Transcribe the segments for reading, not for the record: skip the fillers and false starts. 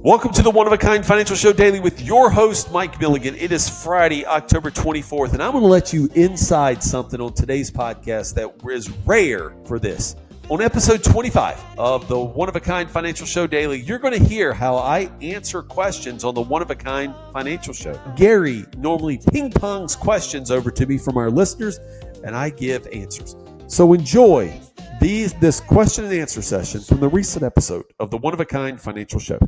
Welcome to the One of a Kind Financial Show Daily with your host, Mike Milligan. It is Friday, October 24th, and I'm going to let you inside something on today's podcast that is rare for this. On episode 25 of the One of a Kind Financial Show Daily, you're going to hear how I answer questions on the One of a Kind Financial Show. Gary normally ping-pongs questions over to me from our listeners, and I give answers. So enjoy this question and answer session from the recent episode of the One of a Kind Financial Show.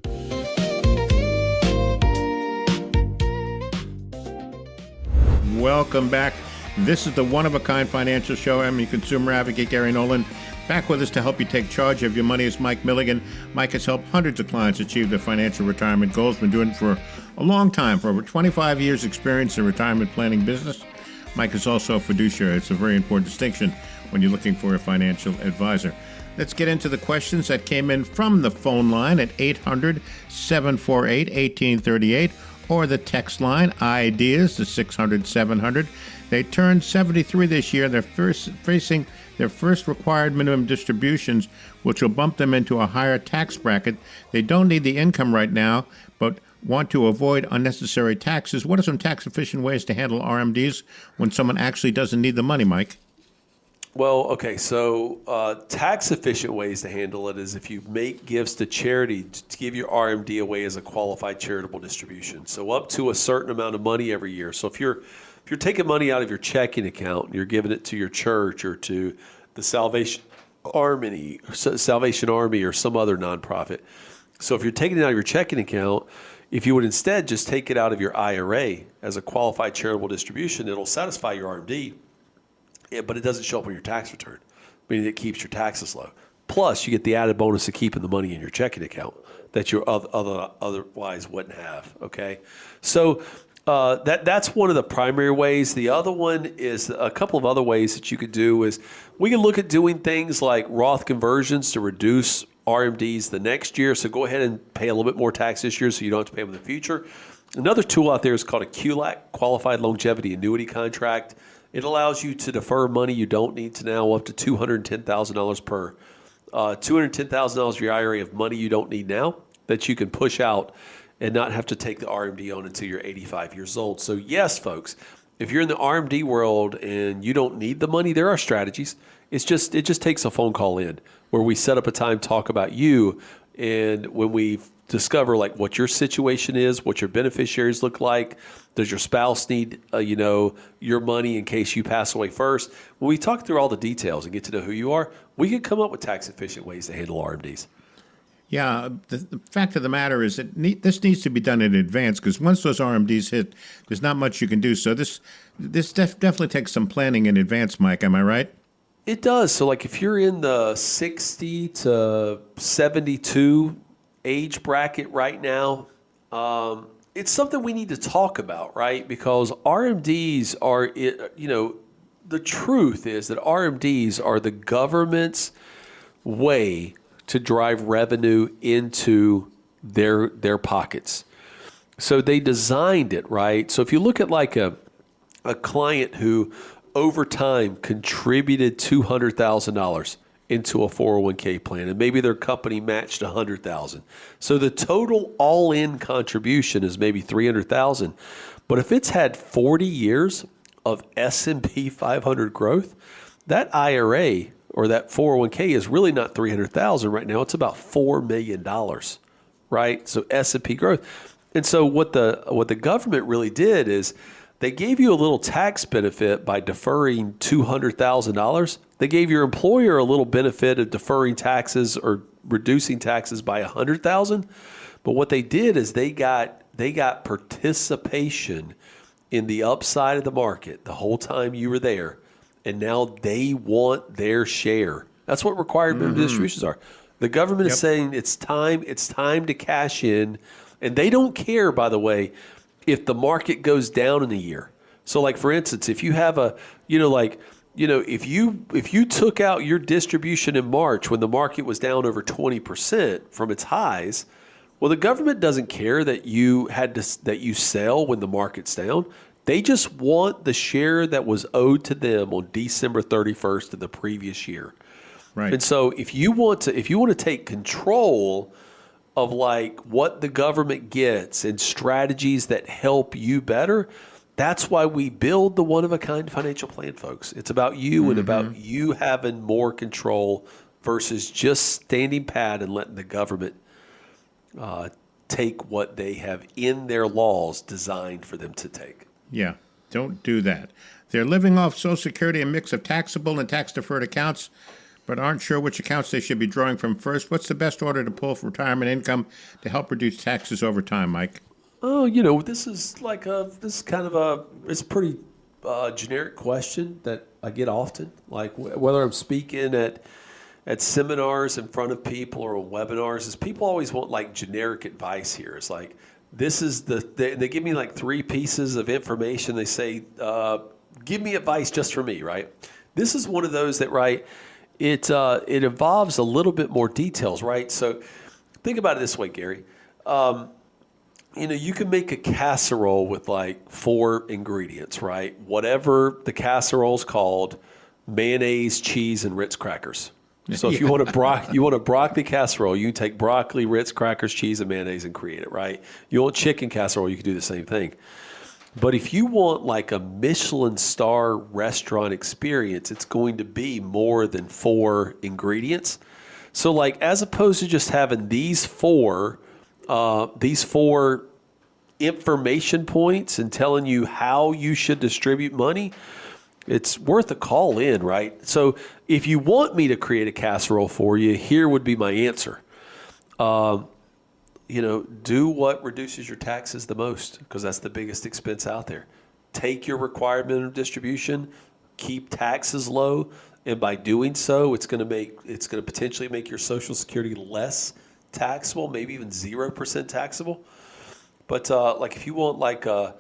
Welcome back. This is the One of a Kind Financial Show. I'm your consumer advocate, Gary Nolan. Back with us to help you take charge of your money is Mike Milligan. Mike has helped hundreds of clients achieve their financial retirement goals. Been doing it for a long time, for over 25 years experience in retirement planning business. Mike is also a fiduciary. It's a very important distinction when you're looking for a financial advisor. Let's get into the questions that came in from the phone line at 800-748-1838 or the text line, IDEAS, to 600-700. They turned 73 this year. They're facing their first required minimum distributions, which will bump them into a higher tax bracket. They don't need the income right now, but want to avoid unnecessary taxes. What are some tax-efficient ways to handle RMDs when someone actually doesn't need the money, Mike? Well, okay, so tax-efficient ways to handle it is if you make gifts to charity to give your RMD away as a qualified charitable distribution. So up to a certain amount of money every year. So if you're taking money out of your checking account and you're giving it to your church or to the Salvation Army or some other nonprofit. So if you're taking it out of your checking account, if you would instead just take it out of your IRA as a qualified charitable distribution, it'll satisfy your RMD. But it doesn't show up on your tax return, meaning it keeps your taxes low. Plus, you get the added bonus of keeping the money in your checking account that you otherwise wouldn't have, okay? So that's one of the primary ways. The other one is a couple of other ways that you could do is we can look at doing things like Roth conversions to reduce RMDs the next year. So go ahead and pay a little bit more tax this year so you don't have to pay them in the future. Another tool out there is called a QLAC, Qualified Longevity Annuity Contract. It allows you to defer money you don't need to now up to $210,000 per $210,000 of your IRA of money you don't need now that you can push out and not have to take the RMD on until you're 85 years old. So yes, folks, if you're in the RMD world and you don't need the money, there are strategies. It just takes a phone call in where we set up a time, talk about you, and when we discover like what your situation is, what your beneficiaries look like. Does your spouse need, your money in case you pass away first? When we talk through all the details and get to know who you are, we can come up with tax-efficient ways to handle RMDs. Yeah, the fact of the matter is that this needs to be done in advance because once those RMDs hit, there's not much you can do. So this definitely takes some planning in advance, Mike. Am I right? It does. So like if you're in the 60 to 72 age bracket right now, it's something we need to talk about, right? Because RMDs are, the truth is that RMDs are the government's way to drive revenue into their pockets. So they designed it, right? So if you look at like a client who over time contributed $200,000 into a 401k plan, and maybe their company matched $100,000. So the total all-in contribution is maybe $300,000. But if it's had 40 years of S&P 500 growth, that IRA or that 401k is really not $300,000 right now. It's about $4 million, right? So S&P growth. And so what the government really did is they gave you a little tax benefit by deferring $200,000. They gave your employer a little benefit of deferring taxes or reducing taxes by $100,000. But what they did is they got participation in the upside of the market the whole time you were there, and now they want their share. That's what required minimum distributions are. The government is saying it's time to cash in, and they don't care, by the way, if the market goes down in a year. So like for instance, if you have if you took out your distribution in March when the market was down over 20% from its highs, well, the government doesn't care that you sell when the market's down. They just want the share that was owed to them on December 31st of the previous year. Right. And so if you want to take control of like what the government gets and strategies that help you better, that's why we build the one-of-a-kind financial plan, folks. It's about you and about you having more control versus just standing pat and letting the government take what they have in their laws designed for them to take. Yeah, don't do that. They're living off Social Security, a mix of taxable and tax-deferred accounts, but aren't sure which accounts they should be drawing from first. What's the best order to pull for retirement income to help reduce taxes over time, Mike? Oh, this is it's a pretty generic question that I get often. Like whether I'm speaking at seminars in front of people or on webinars, is people always want like generic advice here. It's like, this is they give me like 3 pieces of information. They say, give me advice just for me, right? This is one of those that, right, it involves a little bit more details, right? So think about it this way, Gary. You can make a casserole with like 4 ingredients, right? Whatever the casserole's called, mayonnaise, cheese, and Ritz crackers. So if you want a broccoli casserole, you can take broccoli, Ritz crackers, cheese, and mayonnaise and create it, right? You want chicken casserole, you can do the same thing. But if you want like a Michelin star restaurant experience, it's going to be more than 4 ingredients. So like, as opposed to just having these four information points and telling you how you should distribute money, it's worth a call in, right? So if you want me to create a casserole for you, here would be my answer. Do what reduces your taxes the most, because that's the biggest expense out there. Take your required minimum distribution, keep taxes low, and by doing so, it's going to potentially make your Social Security less taxable, maybe even 0% taxable. But if you want like a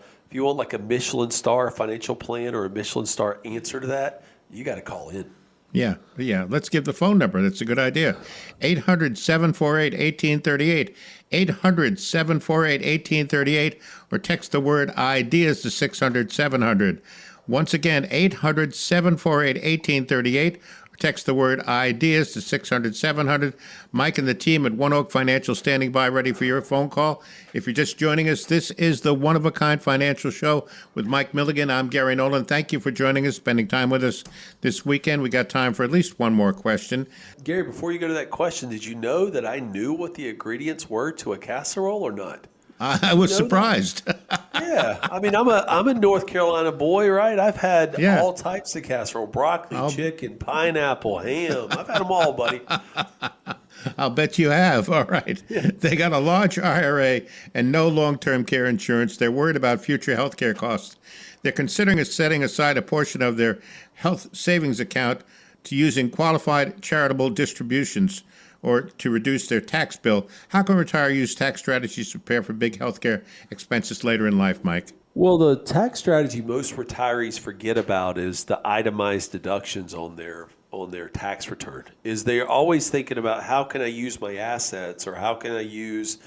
Michelin star financial plan or a Michelin star answer to that, you got to call in. Yeah. Let's give the phone number. That's a good idea. 800-748-1838. 800-748-1838. Or text the word IDEAS to 600-700. Once again, 800-748-1838. Or text the word IDEAS to 600-700. Mike and the team at One Oak Financial standing by ready for your phone call. If you're just joining us, this is the One of a Kind Financial Show with Mike Milligan. I'm Gary Nolan. Thank you for joining us, spending time with us this weekend. We got time for at least one more question. Gary, before you go to that question, did you know that I knew what the ingredients were to a casserole or not? I was surprised. Yeah. I mean, I'm a North Carolina boy, right? I've had all types of casserole, broccoli, chicken, pineapple, ham. I've had them all, buddy. I'll bet you have. All right. They got a large IRA and no long-term care insurance. They're worried about future health care costs. They're considering setting aside a portion of their health savings account to using qualified charitable distributions or to reduce their tax bill. How can retirees use tax strategies to prepare for big health care expenses later in life, Mike? Well, the tax strategy most retirees forget about is the itemized deductions on their tax return. Is they're always thinking about, how can I use my assets, or how can I use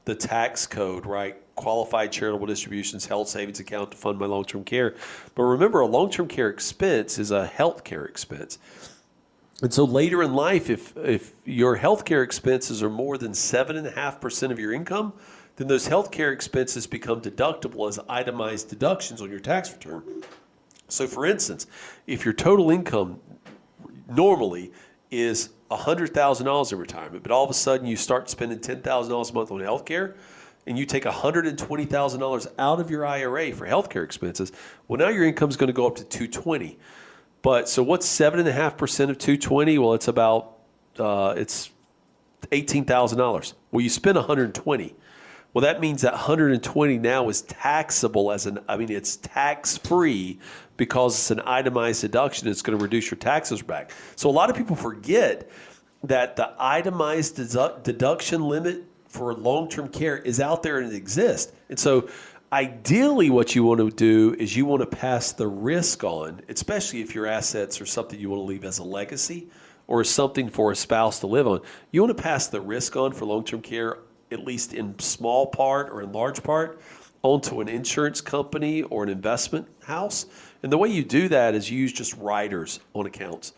the tax code, right? Qualified charitable distributions, health savings account to fund my long-term care. But remember, a long-term care expense is a health care expense. And so later in life, if your healthcare expenses are more than 7.5% of your income, then those healthcare expenses become deductible as itemized deductions on your tax return. So for instance, if your total income normally is $100,000 in retirement, but all of a sudden you start spending $10,000 a month on healthcare, and you take $120,000 out of your IRA for healthcare expenses, well, now your income is going to go up to $220,000. But so what's 7.5% of 220? Well, it's about it's $18,000. Well, you spend 120. Well, that means that 120 now is taxable it's tax free because it's an itemized deduction. It's going to reduce your taxes back. So a lot of people forget that the itemized deduction limit for long-term care is out there and it exists. And so ideally, what you want to do is you want to pass the risk on, especially if your assets are something you want to leave as a legacy or something for a spouse to live on. You want to pass the risk on for long-term care, at least in small part or in large part, onto an insurance company or an investment house. And the way you do that is you use just riders on accounts.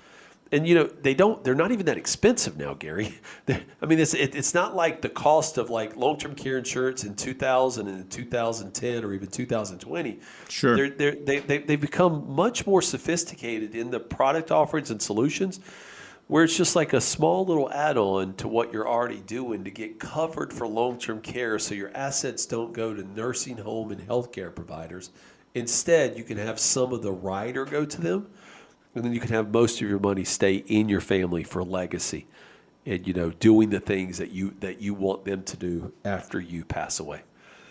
And they're not even that expensive now, Gary. It's not like the cost of like long-term care insurance in 2000 and 2010 or even 2020. Sure. They've become much more sophisticated in the product offerings and solutions, where it's just like a small little add-on to what you're already doing to get covered for long-term care, so your assets don't go to nursing home and healthcare providers. Instead, you can have some of the rider go to them. And then you can have most of your money stay in your family for legacy, and doing the things that you want them to do after you pass away.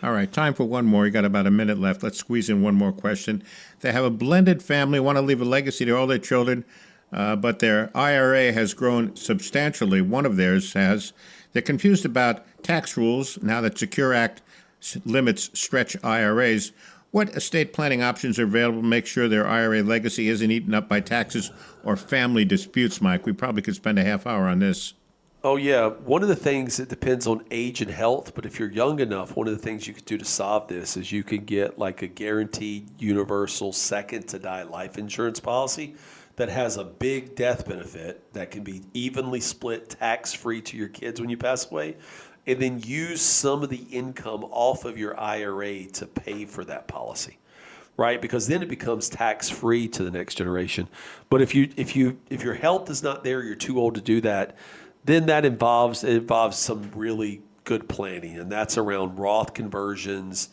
All right, time for one more. You got about a minute left. Let's squeeze in one more question. They have a blended family, want to leave a legacy to all their children, but their IRA has grown substantially. One of theirs has. They're confused about tax rules now that Secure Act limits stretch IRAs. What estate planning options are available to make sure their IRA legacy isn't eaten up by taxes or family disputes, Mike? We probably could spend a half hour on this. Oh, yeah. One of the things, it depends on age and health, but if you're young enough, one of the things you could do to solve this is you can get like a guaranteed universal second-to-die life insurance policy that has a big death benefit that can be evenly split tax-free to your kids when you pass away, and then use some of the income off of your IRA to pay for that policy, right? Because then it becomes tax-free to the next generation. But if your health is not there, you're too old to do that, then that involves some really good planning, and that's around Roth conversions,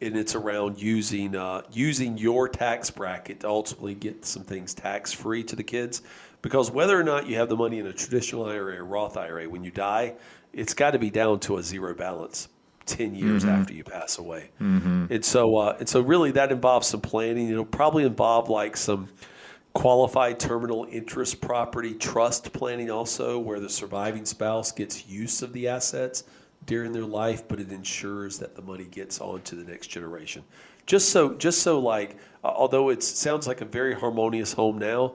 and it's around using your tax bracket to ultimately get some things tax-free to the kids. Because whether or not you have the money in a traditional IRA or Roth IRA, when you die, it's got to be down to a zero balance 10 years after you pass away. And so really that involves some planning. It'll probably involve like some qualified terminal interest property trust planning also, where the surviving spouse gets use of the assets during their life, but it ensures that the money gets on to the next generation. Just so like, although it sounds like a very harmonious home now,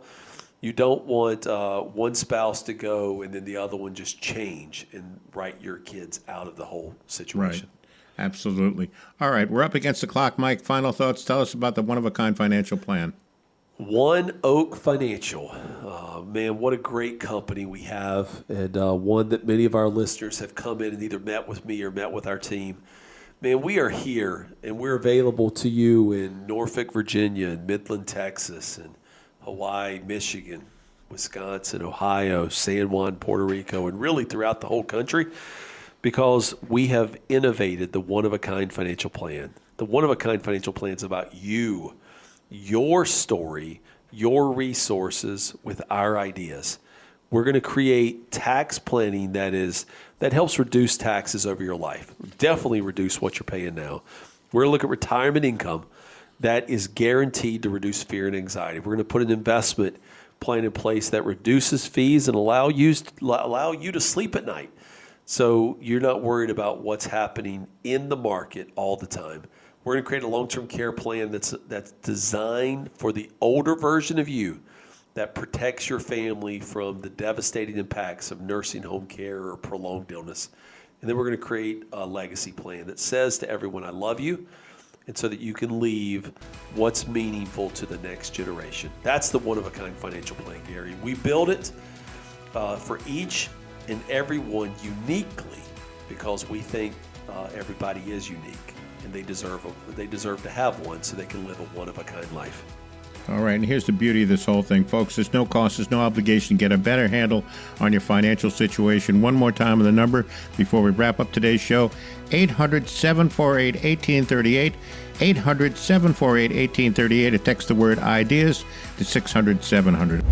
you don't want one spouse to go and then the other one just change and write your kids out of the whole situation. Right. Absolutely. All right, we're up against the clock, Mike. Final thoughts. Tell us about the one-of-a-kind financial plan. OneOak Financial. Man, what a great company we have, and one that many of our listeners have come in and either met with me or met with our team. Man, we are here, and we're available to you in Norfolk, Virginia, and Midland, Texas, and Hawaii, Michigan, Wisconsin, Ohio, San Juan, Puerto Rico, and really throughout the whole country, because we have innovated the one-of-a-kind financial plan. The one-of-a-kind financial plan is about you, your story, your resources with our ideas. We're going to create tax planning that helps reduce taxes over your life. Definitely reduce what you're paying now. We're going to look at retirement income that is guaranteed to reduce fear and anxiety. We're going to put an investment plan in place that reduces fees and allow you to sleep at night, so you're not worried about what's happening in the market all the time. We're going to create a long-term care plan that's designed for the older version of you, that protects your family from the devastating impacts of nursing home care or prolonged illness. And then we're going to create a legacy plan that says to everyone, I love you, and so that you can leave what's meaningful to the next generation. That's the one-of-a-kind financial plan, Gary. We build it for each and every one uniquely, because we think everybody is unique, and they deserve to have one so they can live a one-of-a-kind life. All right, and here's the beauty of this whole thing, folks. There's no cost, there's no obligation. Get a better handle on your financial situation. One more time on the number before we wrap up today's show, 800-748-1838, 800-748-1838, or text the word IDEAS to 600-700.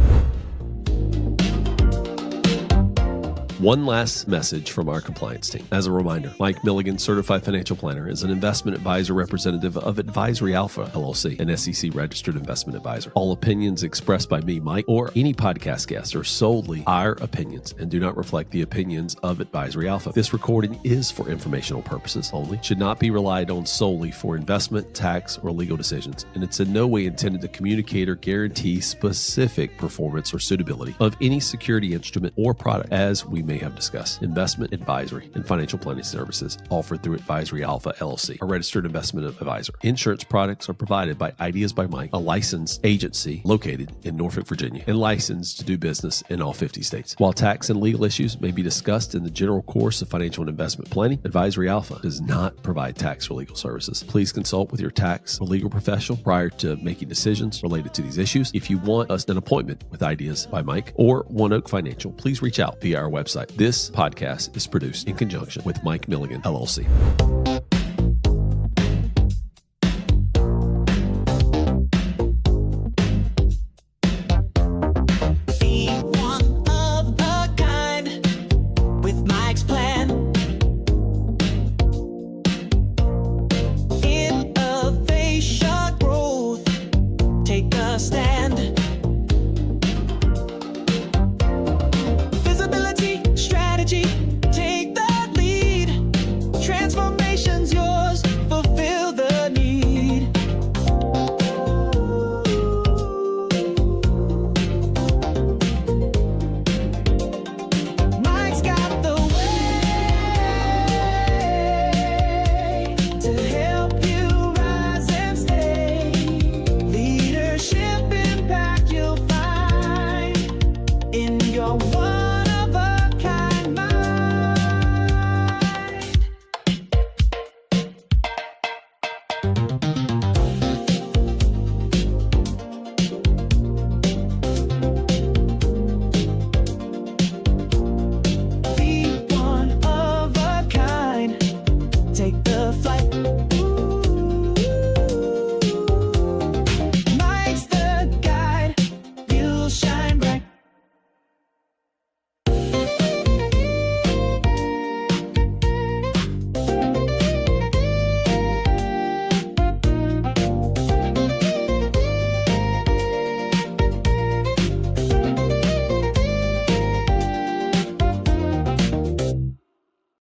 One last message from our compliance team. As a reminder, Mike Milligan, Certified Financial Planner, is an investment advisor representative of Advisory Alpha, LLC, an SEC-registered investment advisor. All opinions expressed by me, Mike, or any podcast guest are solely our opinions and do not reflect the opinions of Advisory Alpha. This recording is for informational purposes only, should not be relied on solely for investment, tax, or legal decisions, and it's in no way intended to communicate or guarantee specific performance or suitability of any security instrument or product, as we may have discussed. Investment advisory and financial planning services offered through Advisory Alpha LLC, a registered investment advisor. Insurance products are provided by Ideas by Mike, a licensed agency located in Norfolk, Virginia, and licensed to do business in all 50 states. While tax and legal issues may be discussed in the general course of financial and investment planning, Advisory Alpha does not provide tax or legal services. Please consult with your tax or legal professional prior to making decisions related to these issues. If you want an appointment with Ideas by Mike or OneOak Financial, please reach out via our website. This podcast is produced in conjunction with Mike Milligan, LLC.